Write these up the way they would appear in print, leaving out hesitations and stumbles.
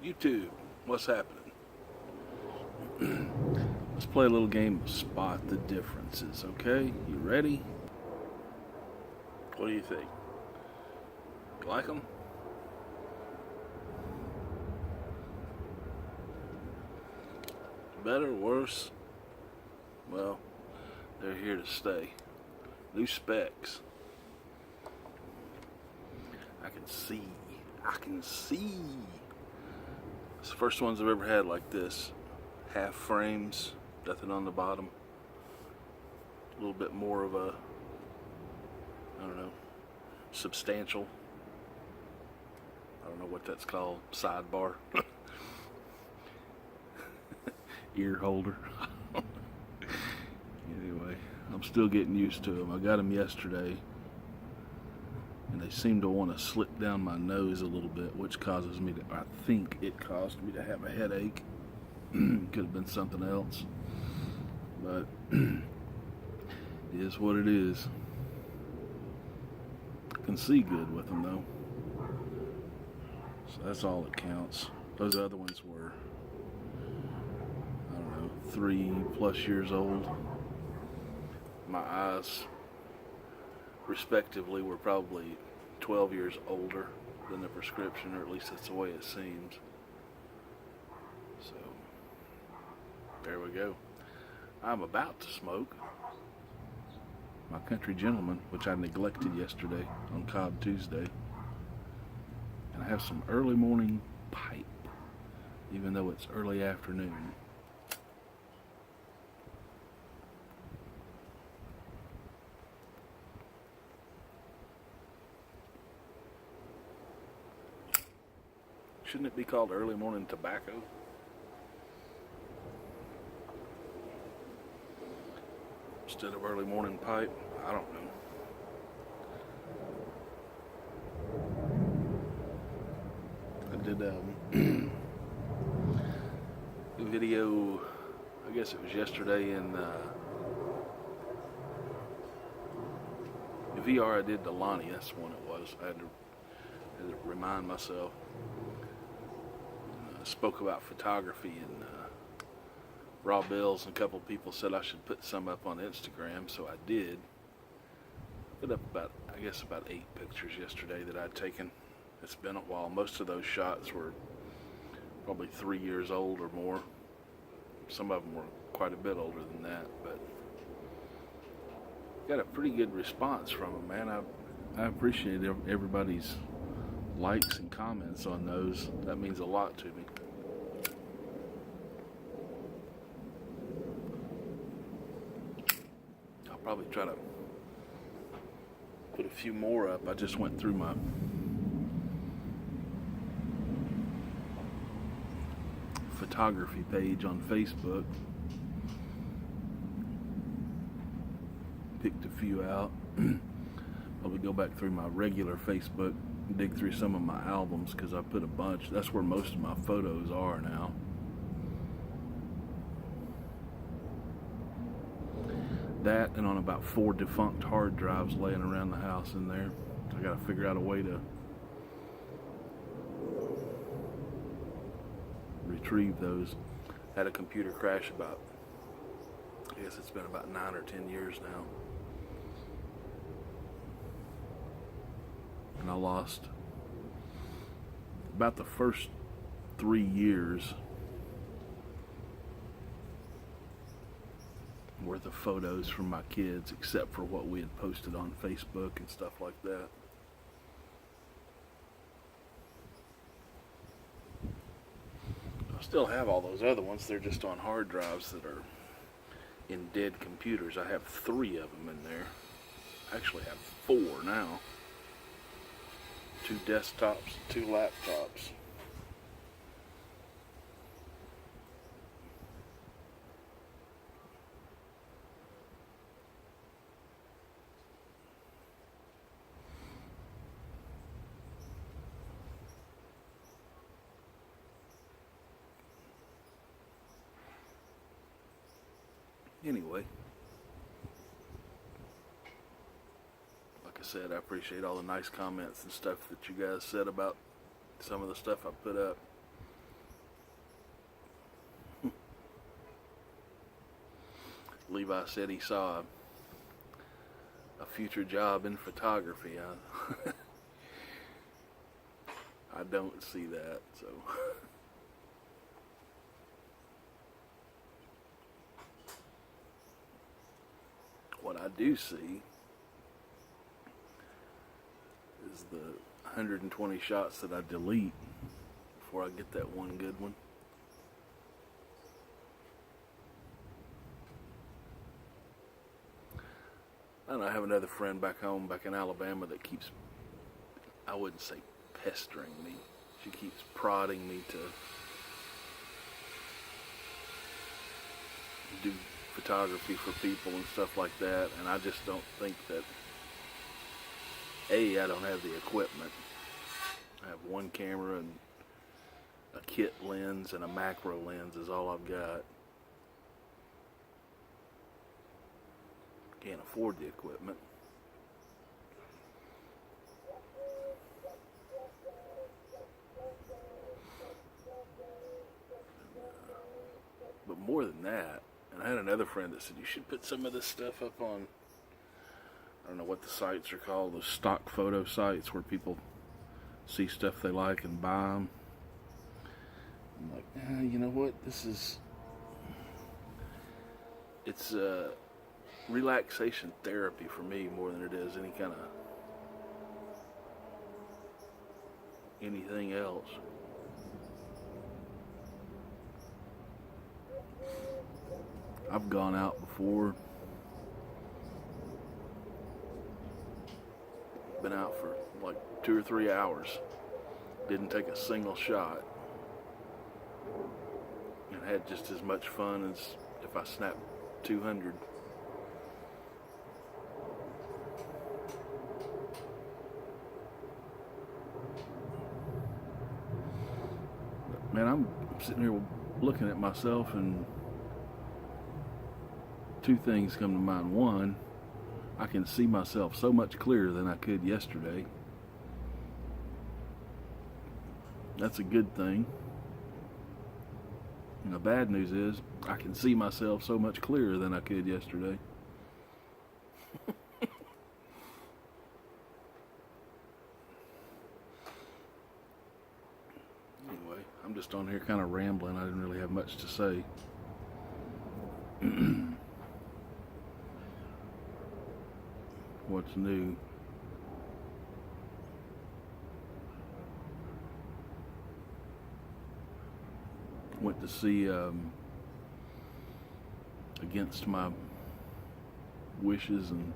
YouTube, what's happening? Let's play a little game of spot the differences, okay? You ready? What do you think? You like them? Better, worse? Well, they're here to stay. New specs. I can see. It's the first ones I've ever had like this. Half frames, nothing on the bottom. A little bit more of a, I don't know, substantial. I don't know what that's called. Sidebar. Ear holder. Anyway, I'm still getting used to them. I got them yesterday, and they seem to want to slip down my nose a little bit, which causes me to, I think it caused me to have a headache. Could have been something else, but it is what it is. I can see good with them though, so that's all that counts. Those other ones were, I don't know, 3+ years old. My eyes, respectively, were probably 12 years older than the prescription, or at least that's the way it seems. So, there we go. I'm about to smoke my Country Gentleman, which I neglected yesterday on Cobb Tuesday. And I have some early morning pipe, even though it's early afternoon. Shouldn't it be called early morning tobacco? Instead of early morning pipe? I don't know. I did a video, I guess it was yesterday in VR. I did the Lonnie, that's the one it was. I had to remind myself. Spoke about photography, and Raw Bills and a couple people said I should put some up on Instagram, so I did. Put up about 8 pictures yesterday that I'd taken. It's been a while. Most of those shots were probably 3 years old or more. Some of them were quite a bit older than that, but got a pretty good response from them, man. I appreciate everybody's likes and comments on those. That means a lot to me. I'll probably try to put a few more up. I just went through my photography page on Facebook, picked a few out. Probably go back through my regular Facebook, dig through some of my albums, because I put a bunch. That's where most of my photos are now. That, and on about 4 defunct hard drives laying around the house in there. I gotta figure out a way to retrieve those. Had a computer crash about, I guess it's been about 9 or 10 years now. And I lost about the first 3 years worth of photos from my kids, except for what we had posted on Facebook and stuff like that. I still have all those other ones. They're just on hard drives that are in dead computers. I have 3 of them in there. I actually have 4 now. 2 desktops, 2 laptops. Anyway, like I said, I appreciate all the nice comments and stuff that you guys said about some of the stuff I put up. Levi said he saw a future job in photography. I don't see that, so. What I do see is the 120 shots that I delete before I get that one good one. And I have another friend back home, back in Alabama, that keeps, I wouldn't say pestering me, she keeps prodding me to do photography for people and stuff like that, and I just don't think that, I don't have the equipment. I have one camera and a kit lens and a macro lens is all I've got. Can't afford the equipment. But more than that, and I had another friend that said you should put some of this stuff up on, I don't know what the sites are called, those stock photo sites where people see stuff they like and buy them. I'm like, you know what, it's relaxation therapy for me more than it is any kind of anything else. I've gone out before, been out for like 2 or 3 hours, didn't take a single shot, and had just as much fun as if I snapped 200. Man, I'm sitting here looking at myself, and two things come to mind. One, I can see myself so much clearer than I could yesterday. That's a good thing. And the bad news is, I can see myself so much clearer than I could yesterday. Anyway, I'm just on here kind of rambling. I didn't really have much to say. What's new? Went to see, against my wishes, and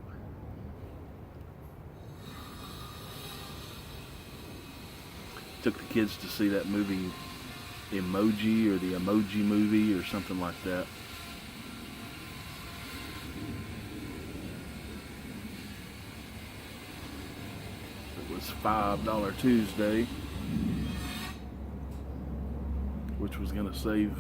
took the kids to see that movie Emoji, or the Emoji Movie, or something like that. It was $5 Tuesday, which was going to save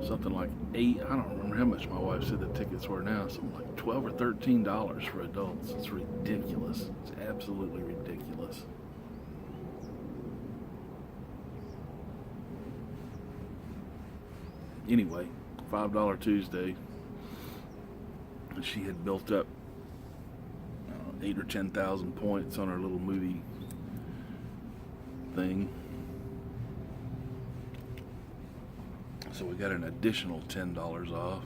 something like I don't remember how much my wife said the tickets were now, something like $12 or $13 for adults. It's ridiculous. It's absolutely ridiculous. Anyway, $5 Tuesday, and she had built up 8 or 10,000 points on her little movie thing. So we got an additional $10 off.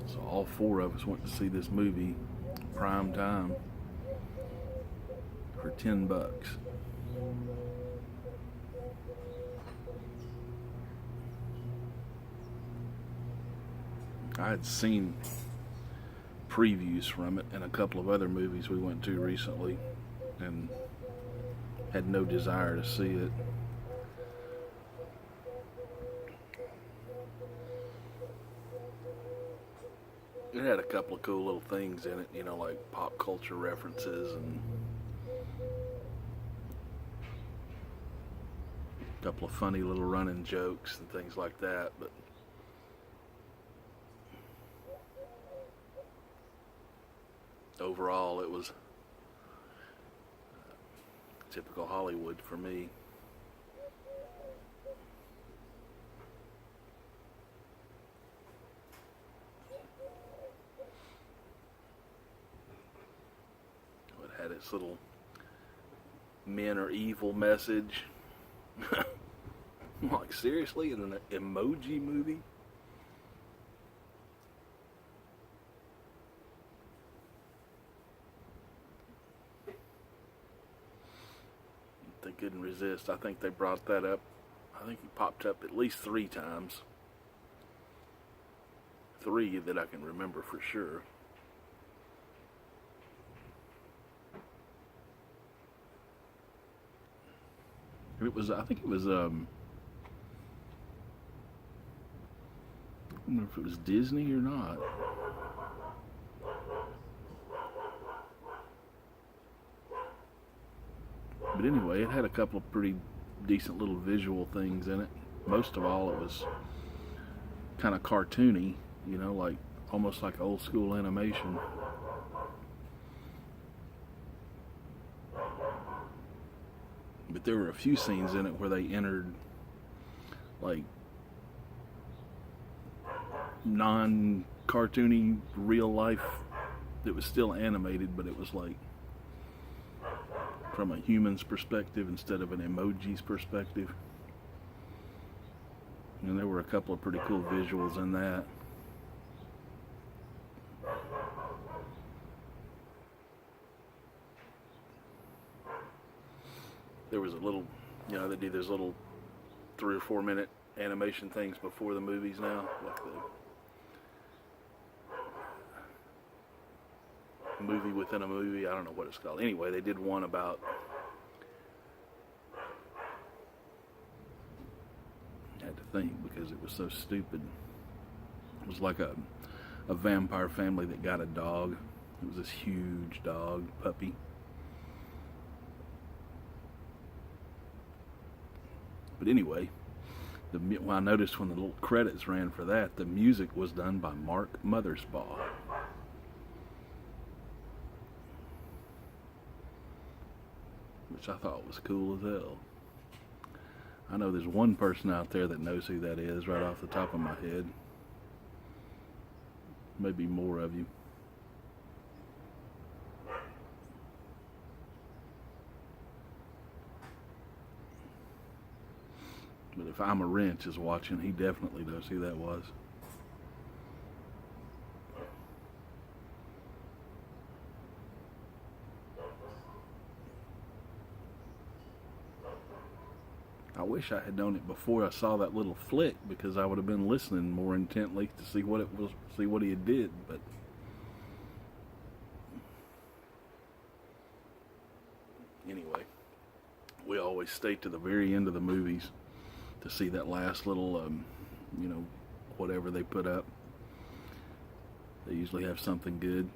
So all 4 of us went to see this movie, prime time, for $10. I had seen previews from it and a couple of other movies we went to recently, and had no desire to see it. It had a couple of cool little things in it, you know, like pop culture references and a couple of funny little running jokes and things like that, but overall it was typical Hollywood for me. this little men are evil message. Like, seriously, in an emoji movie? They couldn't resist. I think they brought that up. I think it popped up at least 3 times. 3 that I can remember for sure. It was, I think it was, I don't know if it was Disney or not. But anyway, it had a couple of pretty decent little visual things in it. Most of all, it was kind of cartoony, you know, like almost like old school animation. But there were a few scenes in it where they entered like non-cartoony real life that was still animated, but it was like from a human's perspective instead of an emoji's perspective. And there were a couple of pretty cool visuals in that. There was a little, you know, they do those little 3 or 4 minute animation things before the movies now, like the movie within a movie. I don't know what it's called. Anyway, they did one about I had to think because it was so stupid. It was like a vampire family that got a dog. It was this huge dog, puppy. But anyway, I noticed when the little credits ran for that, the music was done by Mark Mothersbaugh. Which I thought was cool as hell. I know there's one person out there that knows who that is right off the top of my head. Maybe more of you. But if I'm a Wrench is watching, he definitely knows who that was. I wish I had known it before I saw that little flick, because I would have been listening more intently to see what it was, see what he did. But anyway, we always stay to the very end of the movies to see that last little, you know, whatever they put up. They usually have something good.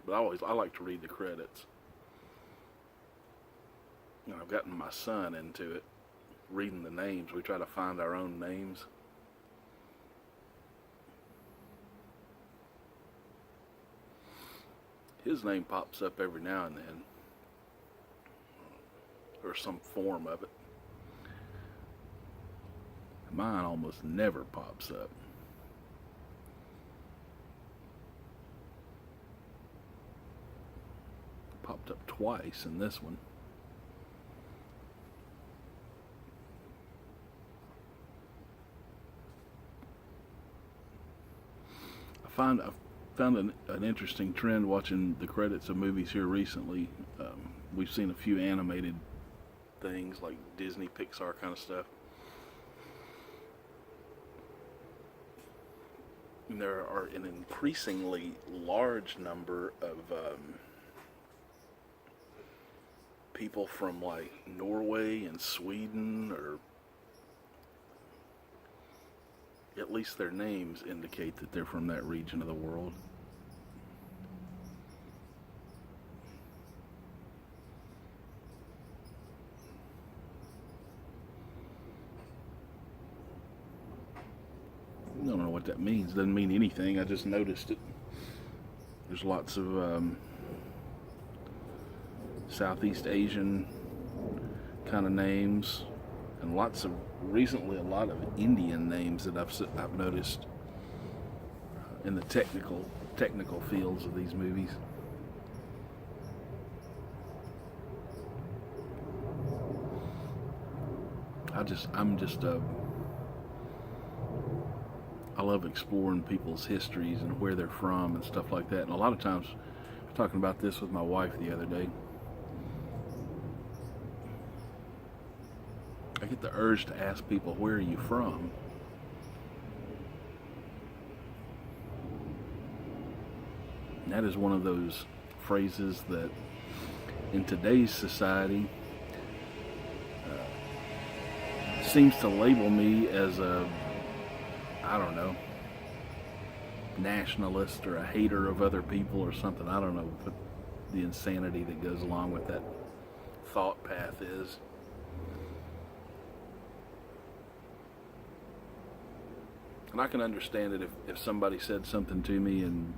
But I like to read the credits. You know, I've gotten my son into it, reading the names. We try to find our own names. His name pops up every now and then, or some form of it. Mine almost never pops up. Popped up twice in this one. I've found an interesting trend watching the credits of movies here recently. We've seen a few animated things like Disney, Pixar kind of stuff. And there are an increasingly large number of people from like Norway and Sweden, or at least their names indicate that they're from that region of the world. I don't know what that means. Doesn't mean anything. I just noticed it. There's lots of Southeast Asian kind of names, and recently a lot of Indian names that I've noticed in the technical fields of these movies. I love exploring people's histories and where they're from and stuff like that. And a lot of times, I was talking about this with my wife the other day. I get the urge to ask people, where are you from? And that is one of those phrases that in today's society seems to label me as a, I don't know, nationalist or a hater of other people or something. I don't know what the insanity that goes along with that thought path is. And I can understand it if somebody said something to me and,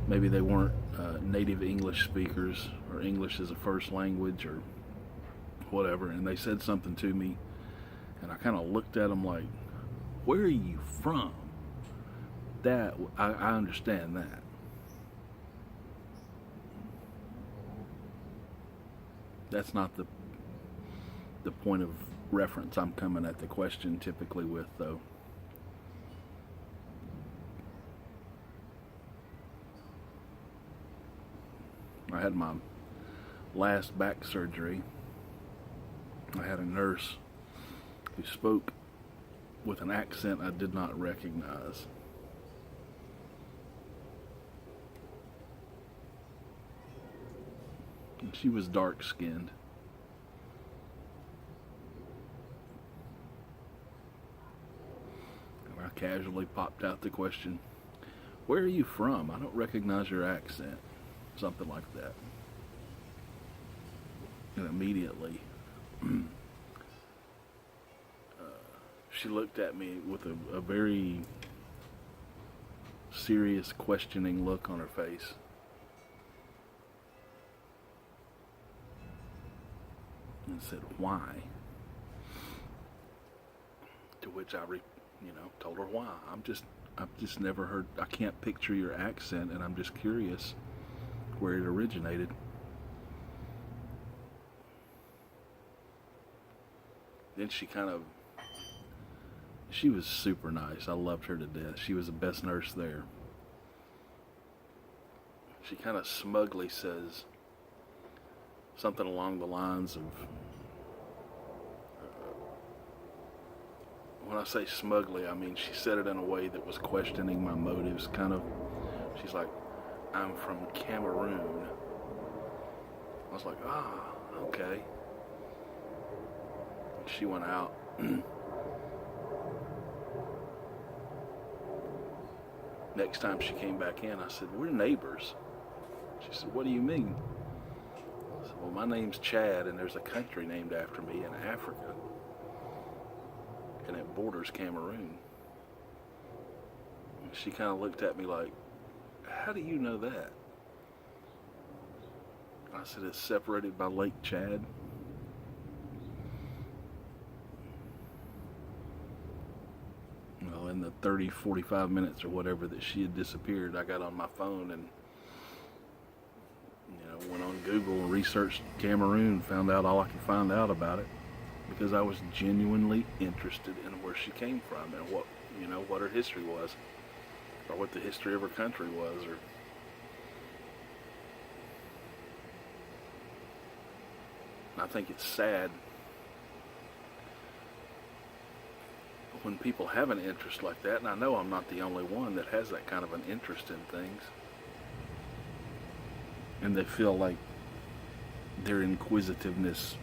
maybe they weren't native English speakers or English as a first language or whatever, and they said something to me and I kind of looked at them like, where are you from? That, I understand that. That's not the point of reference I'm coming at the question typically with, though. I had my last back surgery. I had a nurse who spoke with an accent I did not recognize. And she was dark-skinned. And I casually popped out the question, where are you from? I don't recognize your accent. Something like that. And immediately she looked at me with a very serious, questioning look on her face. And said, why? To which I told her why. I've just never heard, I can't picture your accent, and I'm just curious where it originated. Then she was super nice. I loved her to death. She was the best nurse there. She kind of smugly says something along the lines of, when I say smugly, I mean she said it in a way that was questioning my motives, she's like, I'm from Cameroon. I was like, okay. She went out. Next time she came back in, I said, we're neighbors. She said, what do you mean? I said, well, my name's Chad, and there's a country named after me in Africa. And it borders Cameroon. And she kind of looked at me like, how do you know that? I said, it's separated by Lake Chad. Well, in the 30, 45 minutes or whatever that she had disappeared, I got on my phone and went on Google and researched Cameroon, found out all I could find out about it, because I was genuinely interested in where she came from and what her history was, or what the history of her country was, or I think it's sad when people have an interest like that, and I know I'm not the only one that has that kind of an interest in things, and they feel like their inquisitiveness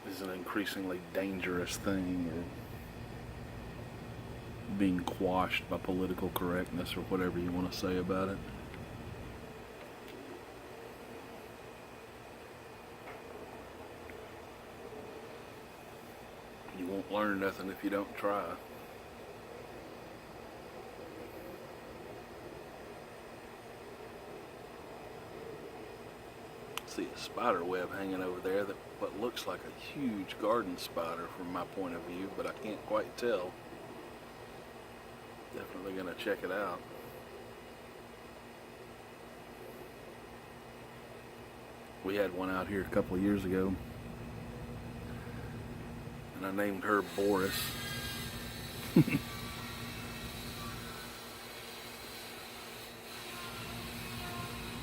is an increasingly dangerous thing, or being quashed by political correctness, or whatever you want to say about it. You won't learn nothing if you don't try. See a spider web hanging over there, that what looks like a huge garden spider from my point of view, but I can't quite tell. Definitely gonna check it out. We had one out here a couple of years ago, and I named her Boris.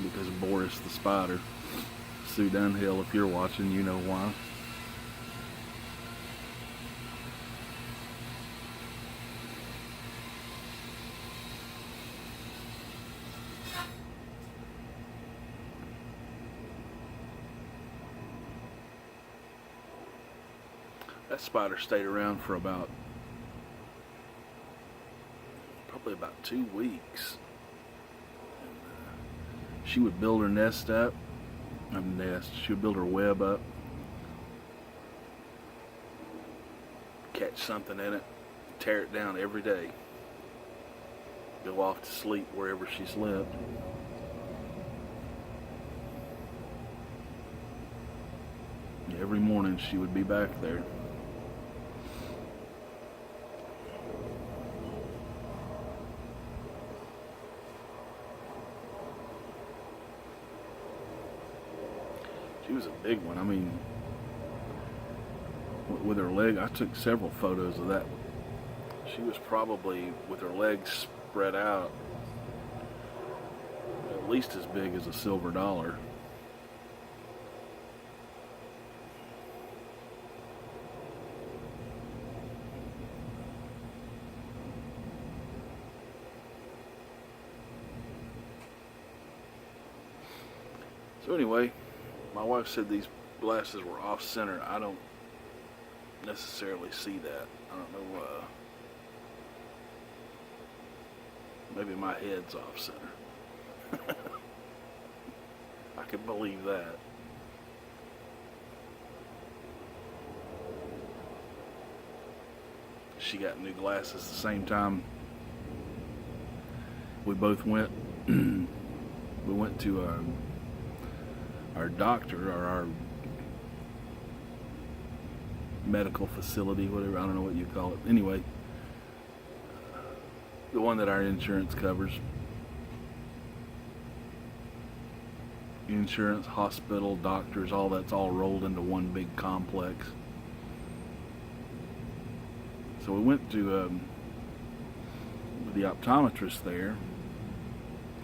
Because of Boris the spider. Sue Dunhill, if you're watching, you know why. That spider stayed around for probably about 2 weeks. She would build her nest up. She would build her web up, catch something in it, tear it down every day, go off to sleep wherever she slept. Every morning she would be back there. She was a big one. I mean, with her leg, I took several photos of that. She was probably, with her legs spread out, at least as big as a silver dollar. So anyway, my wife said these glasses were off center. I don't necessarily see that. I don't know, maybe my head's off center. I can believe that. She got new glasses the same time we both went. We went to our doctor, or our medical facility, whatever, I don't know what you call it. Anyway, the one that our insurance covers. Insurance, hospital, doctors, all that's all rolled into one big complex. So we went to the optometrist there,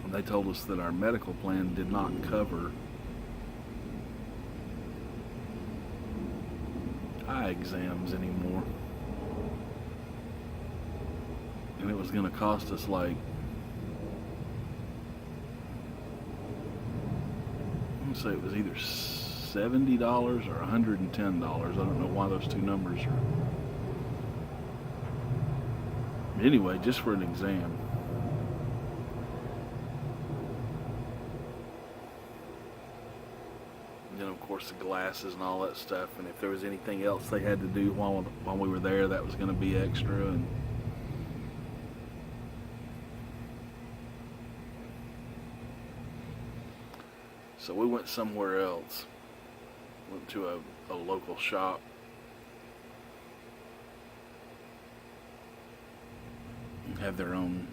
and they told us that our medical plan did not cover eye exams anymore, and it was going to cost us like, I'm going to say it was either $70 or $110. I don't know why those two numbers are. Anyway, just for an exam. And then of course the glasses and all that stuff, and if there was anything else they had to do while we were there, that was going to be extra. And so we went somewhere else. Went to a local shop. Have their own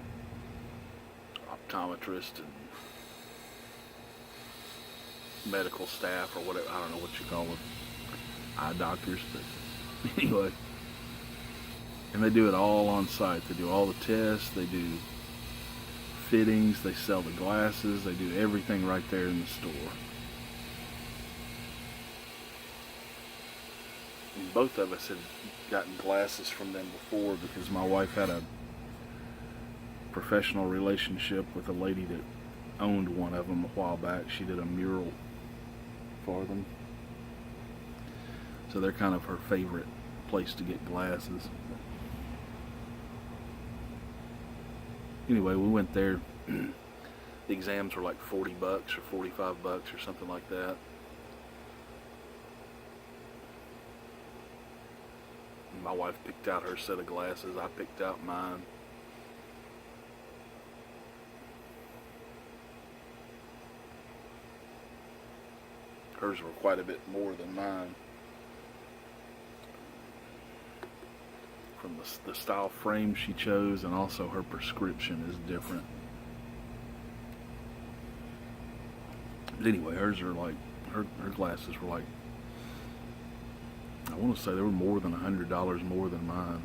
optometrist and medical staff, or whatever, I don't know what you call them, eye doctors, but anyway. And they do it all on site. They do all the tests, they do fittings, they sell the glasses, they do everything right there in the store. And both of us had gotten glasses from them before, because my wife had a professional relationship with a lady that owned one of them a while back. She did a mural for them, so they're kind of her favorite place to get glasses. Anyway, we went there. The exams were like $40 or $45 or something like that. My wife picked out her set of glasses, I picked out mine. Hers were quite a bit more than mine. From the style frame she chose, and also her prescription is different. But anyway, hers her glasses were like, I want to say they were more than $100 more than mine.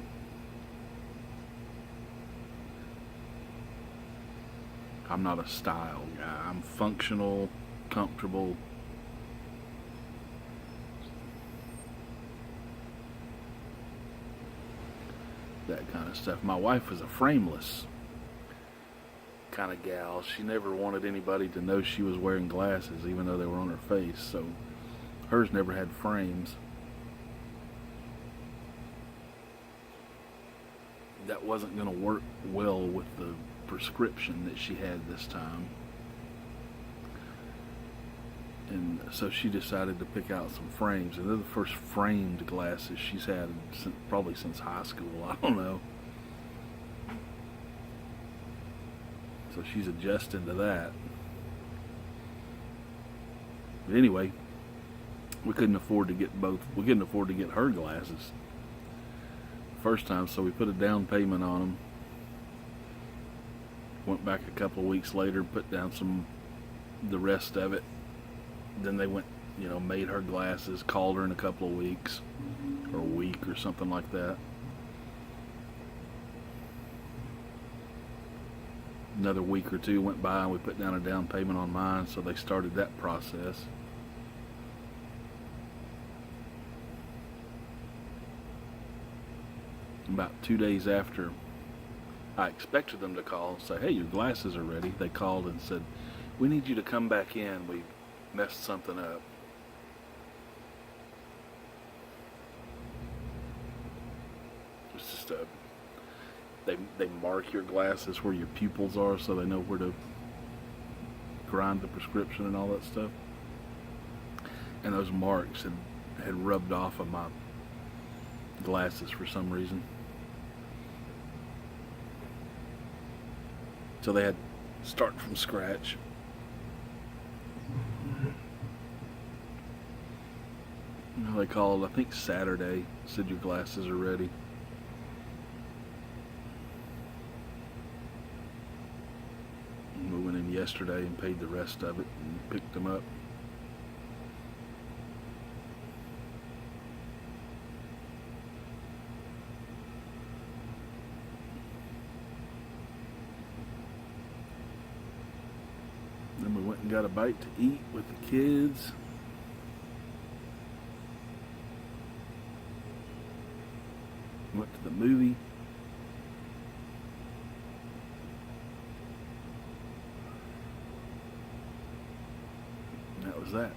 I'm not a style guy. I'm functional, comfortable. That kind of stuff. My wife was a frameless kind of gal. She never wanted anybody to know she was wearing glasses, even though they were on her face. So hers never had frames. That wasn't going to work well with the prescription that she had this time. And so she decided to pick out some frames, and they're the first framed glasses she's had probably since high school. I don't know. So she's adjusting to that. But anyway, we couldn't afford to get both. We couldn't afford to get her glasses first time, so we put a down payment on them. Went back a couple of weeks later, put down the rest of it. Then they went, made her glasses, called her in a couple of weeks, or a week or something like that. Another week or two went by and we put down a down payment on mine, so they started that process. About 2 days after I expected them to call and say, hey, your glasses are ready, they called and said, we need you to come back in. We messed something up. It's just they mark your glasses where your pupils are, so they know where to grind the prescription and all that stuff. And those marks had rubbed off of my glasses for some reason. So they had to start from scratch. They called, I think Saturday, said your glasses are ready. And we went in yesterday and paid the rest of it and picked them up. Then we went and got a bite to eat with the kids. Went to the movie. And that was that.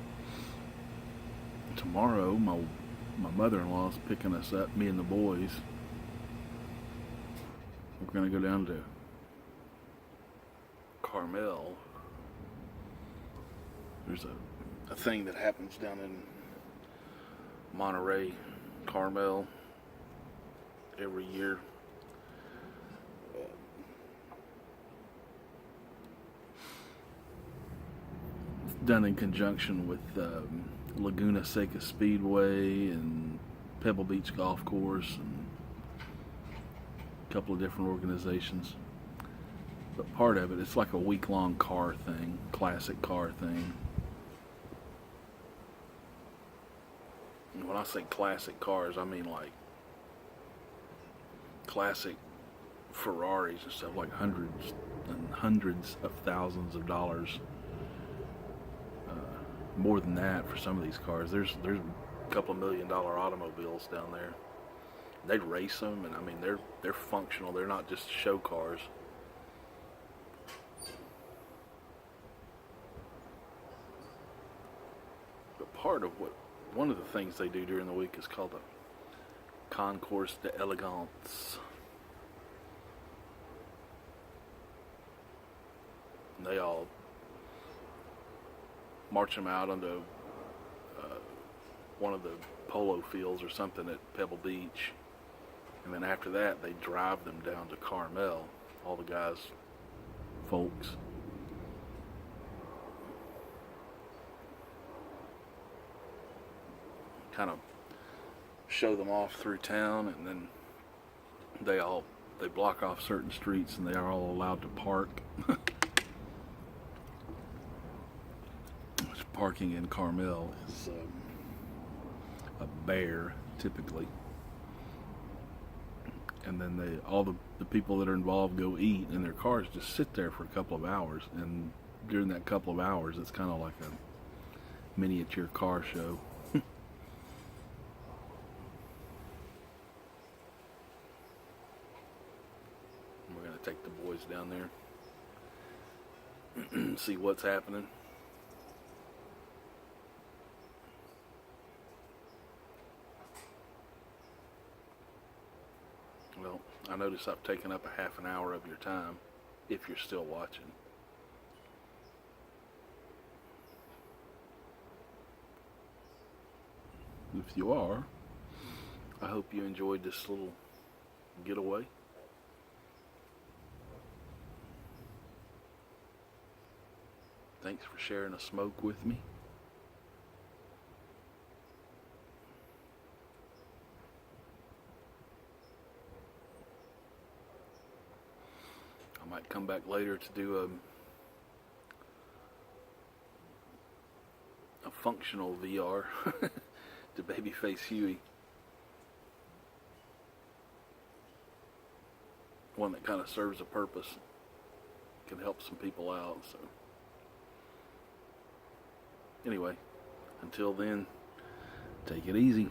Tomorrow, my mother-in-law is picking us up, me and the boys. We're going to go down to Carmel. There's a thing that happens down in Monterey, Carmel, every year. It's done in conjunction with Laguna Seca Speedway and Pebble Beach Golf Course and a couple of different organizations. But part of it's like a week-long car thing, classic car thing. And when I say classic cars, I mean like classic Ferraris and stuff, like hundreds and hundreds of thousands of dollars. More than that for some of these cars. There's a couple $1 million automobiles down there. They race them, and I mean they're functional. They're not just show cars. But one of the things they do during the week is called the Concours d'Elegance. And they all march them out onto one of the polo fields or something at Pebble Beach. And then after that, they drive them down to Carmel, all the guys, folks. Kind of show them off through town, and then they block off certain streets, and they are all allowed to park. It's parking in Carmel is a bear, typically. And then all the people that are involved go eat, and their cars just sit there for a couple of hours. And during that couple of hours, it's kind of like a miniature car show. We're going to take the boys down there and see what's happening. Well, I notice I've taken up a half an hour of your time, if you're still watching. If you are, I hope you enjoyed this little getaway. Thanks for sharing a smoke with me. I might come back later to do a functional VR to Babyface Huey. One that kind of serves a purpose, can help some people out. So anyway, until then, take it easy.